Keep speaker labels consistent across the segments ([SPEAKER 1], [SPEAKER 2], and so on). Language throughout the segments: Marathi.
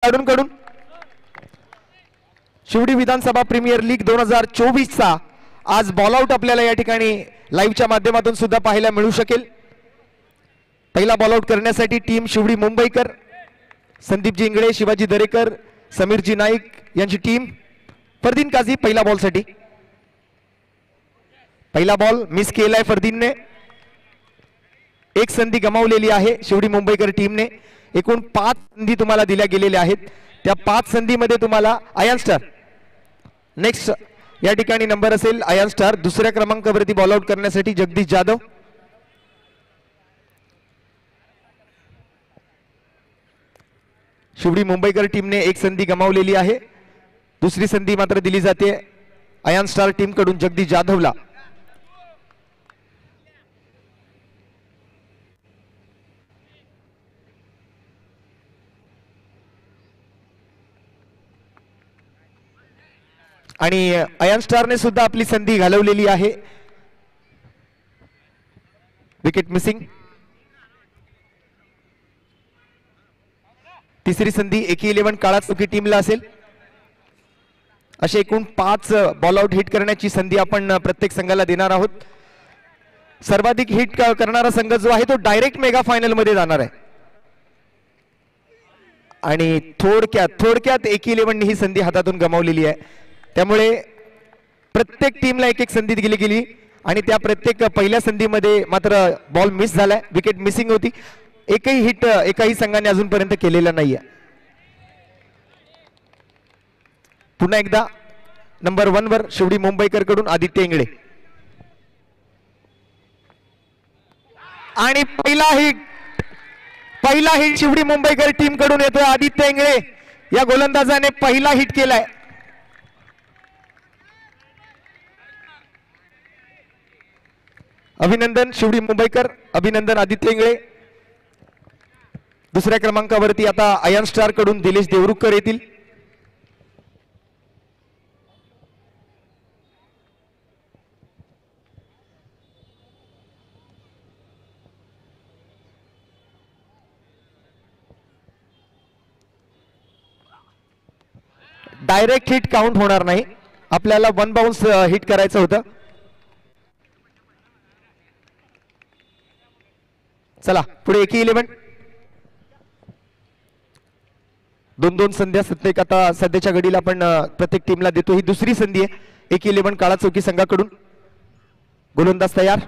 [SPEAKER 1] खेळाडूंकडून शिवडी विधानसभा प्रीमियर लीग 2024 चा आज बॉल आउट आपल्याला या ठिकाणी लाईव्हच्या माध्यमातून सुद्धा पाहायला मिळू शकेल। पहिला बॉल आउट करण्यासाठी टीम शिवडी मुंबईकर, संदीपजी इंगळे, शिवाजी दरेकर, समीरजी नाईक यांची टीम। फरदीन काझी पहिला बॉल साठी, पहिला बॉल मिस केलाय फरदीनने। एक संधी गमावलेली आहे शिवडी मुंबईकर टीमने। एकूण 5 संधी तुम्हाला दिल्या गेलेल्या आहेत। त्या 5 संधीमध्ये तुम्हाला आयन स्टार नेक्स्ट या ठिकाणी नंबर असेल आयन स्टार। दुसऱ्या क्रमांकावरती बॉल आउट करण्यासाठी जगदीश जाधव। शिवडी मुंबईकर टीमने एक संधी गमावलेली आहे। दुसरी संधी मात्र दिली जाते आयन स्टार टीम कडून जगदीश जाधवला। आणि आयन स्टारने सुद्धा आपली संधी घालवलेली आहे। Wicket missing. तिसरी संधी एकी 11 काळा चौकी टीमला असेल। असे एकूण 5 बॉल आउट हिट करण्याची संधी आपण प्रत्येक संघाला देणार आहोत। सर्वाधिक हिट करणारा संघ जो आहे तो डायरेक्ट मेगा फायनल मध्ये जाणार आहे। आणि थोडक्यात एकी 11 ही संधी हातातून गमावलेली आहे। त्यामुळे प्रत्येक टीमला एक एक संधी दिली गेली आणि त्या प्रत्येक पहिल्या संधीमध्ये मात्र बॉल मिस झालाय, विकेट मिसिंग होती। एकही हिट एकाही संघाने अजूनपर्यंत केलेला नाहीये। पुन्हा एकदा नंबर 1 वर शिवडी मुंबईकर कडून आदित्य इंगळे आणि पहिला हिट शिवडी मुंबईकर टीम कडून येतोय। आदित्य इंगळे या गोलंदाजाने पहिला हिट केलाय। अभिनंदन शिवडी मुंबईकर, अभिनंदन आदित्य इंगळे। दुसऱ्या क्रमांकावरती आता आयन स्टार कडून दिलेश देवरुखकर येतील। डायरेक्ट हिट काउंट होणार नाही, आपल्याला 1 बाउन्स हिट करायचं होतं। चला पुढे एकी 11 2-2 संध्या प्रत्येक आता सध्याच्या घडीला आपण प्रत्येक टीमला देतो। ही दुसरी संधी आहे एकी 11 काळा चौकी संघाकडून। गोलंदाज तयार।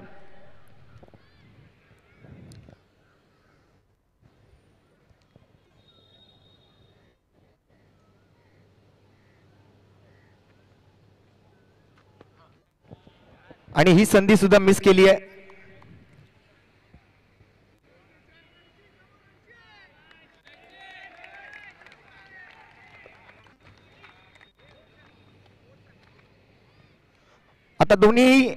[SPEAKER 1] आणि ही संधी सुद्धा मिस केली आहे। आता दोन्ही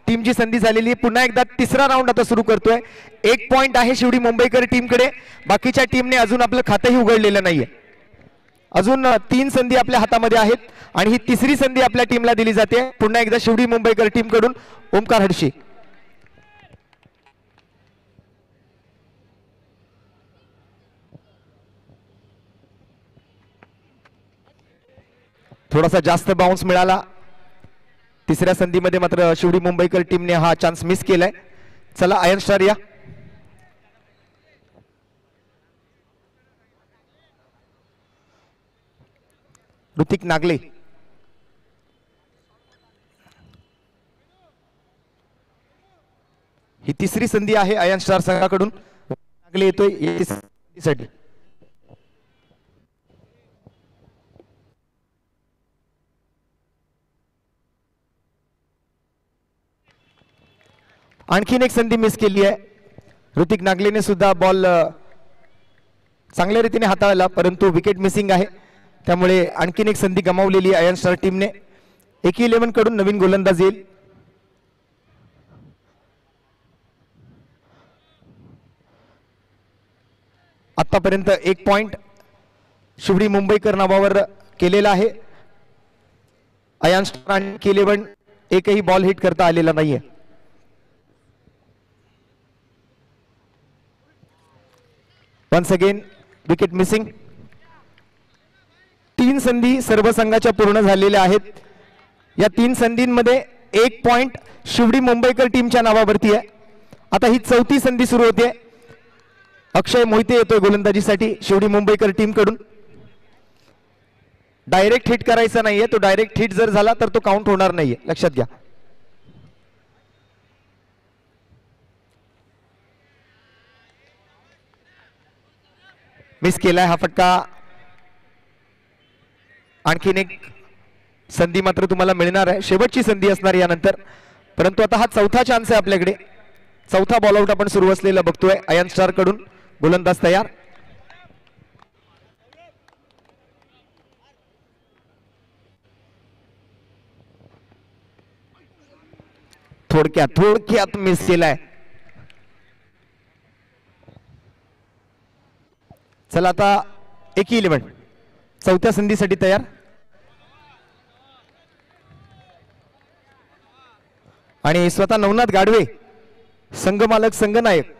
[SPEAKER 1] टीमची संधी झालेली आहे। पुन्हा एकदा तिसरा राऊंड आता सुरू करतोय। 1 पॉइंट आहे शिवडी मुंबईकर टीमकडे। बाकीच्या टीमने अजून आपलं खातंही उघडलेलं नाहीये। अजून 3 संधी आपल्या हातामध्ये आहेत आणि ही तिसरी संधी आपल्या टीमला दिली जाते। पुन्हा एकदा शिवडी मुंबईकर टीम कडून ओमकार हडशी। थोडासा जास्त बाउन्स मिळाला। तिसऱ्या संधीमध्ये मात्र शिवडी मुंबईकर टीमने हा चान्स मिस केलाय। चला आयन स्टार या। ऋतिक नागले ही तिसरी संधी आहे आयन स्टार संघाकडून। नागले येतोय साठी। आणखीन एक संधी मिस केली आहे। ऋतिक नागलेने सुद्धा बॉल चांगल्या रीतीने हाताळला, परंतु विकेट मिसिंग आहे। त्यामुळे आणखीन एक संधी गमावलेली आहे आयन स्टार टीमने। एकी 11 कडून नवीन गोलंदाज येईल। आतापर्यंत 1 पॉइंट शिवडी मुंबईकर नावावर केलेला आहे। आयन स्टार आणि एकी 11 एकही बॉल हिट करता आलेला नाहीये। Once again, wicket missing. 3 संधी सर्व संघाच्या पूर्ण झालेल्या आहेत. या 3 संधींमध्ये 1 पॉइंट शिवडी मुंबईकर टीमच्या नावावरती आहे. आता ही 4थी संधी सुरू होते. अक्षय मोहिते येतोय गोलंदाजीसाठी शिवडी मुंबईकर टीम कडून. डायरेक्ट हिट करायचा नाहीये, तो डायरेक्ट हिट जर झाला तर तो काउंट होणार नाहीये, लक्षात घ्या. मिस केलाय हा फटका. आणखीन एक संधी मात्र तुम्हाला मिळणार आहे, शेवटची संधी असणार यानंतर. परंतु आता हा 4था चान्स आहे आपल्याकडे. 4था बॉल आउट आपण सुरू असलेला बघतोय. अयन स्टार कडून गोलंदाज तयार. थोडक्यात मिस केलाय. चला आता 1-11 4थ्या संधीसाठी तयार. आणि स्वतः नवनाथ गाडवे संघमालक संघनायक.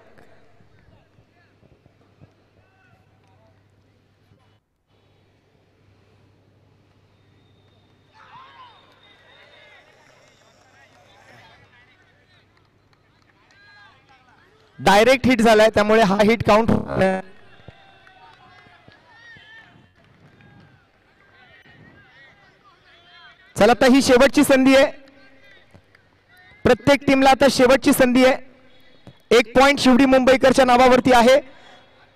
[SPEAKER 1] डायरेक्ट हिट झालाय त्यामुळे हा हिट काउंट. चला आता ही शेवटची संधी आहे. प्रत्येक टीमला आता शेवटची संधी आहे. 1 पॉइंट शिवडी मुंबईकरच्या नावावरती आहे.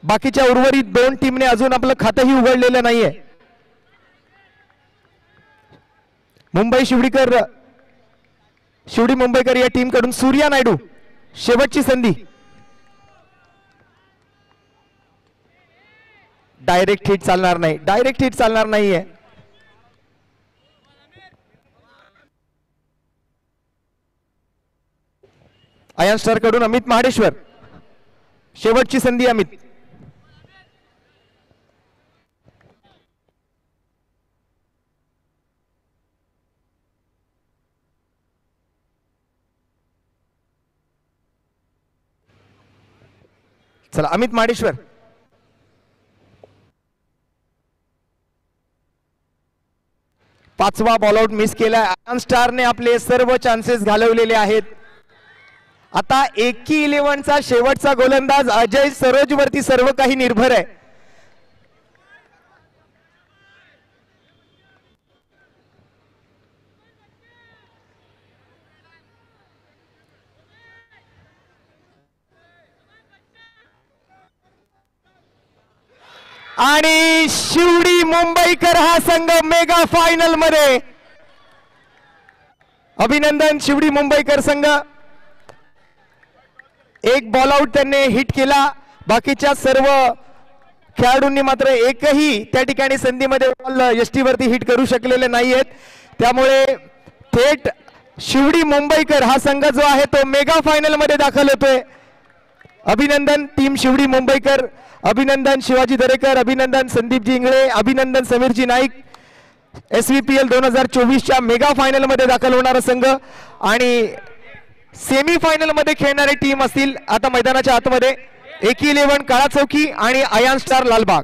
[SPEAKER 1] बाकीच्या उर्वरित 2 टीमने अजून आपलं खातंही उघडलेलं नाहीये. शिवडी मुंबईकर या टीम कडून सूर्या नायडू शेवटची संधी. डायरेक्ट हिट चालणार नाहीये. अयन स्टार कडून अमित महाडेश्वर शेवटची संधी. अमित चला अमित महाडेश्वर. पाचवा बॉल आउट मिस केला. अयन स्टारने आपले सर्व चान्सेस घालवलेले आहेत. आता 1-11चा शेवटचा गोलंदाज अजय सरोज वरती सर्व काही निर्भर आहे. आणि शिवडी मुंबईकर हा संघ मेगा फायनल मध्ये. अभिनंदन शिवडी मुंबईकर संघ. एक बॉल आउट त्यांनी हिट केला. बाकीच्या सर्व खेळाडूंनी मात्र एकही त्या ठिकाणी संधीमध्ये बॉल यष्टीवरती हिट करू शकलेले नाहीयेत. त्यामुळे थेट शिवडी मुंबईकर हा संघ जो आहे तो मेगा फायनल मध्ये दाखल होतोय. अभिनंदन टीम शिवडी मुंबईकर. अभिनंदन शिवाजी दरेकर. अभिनंदन संदीपजी इंगळे. अभिनंदन समीरजी नाईक. SVPL 2024च्या मेगा फायनल मध्ये दाखल होणारा संघ आणि सेमी फायनल मध्ये खेळणारे टीम असतील आता मैदानाच्या आतमध्ये 1-11 काळा चौकी आणि अयन स्टार लालबाग.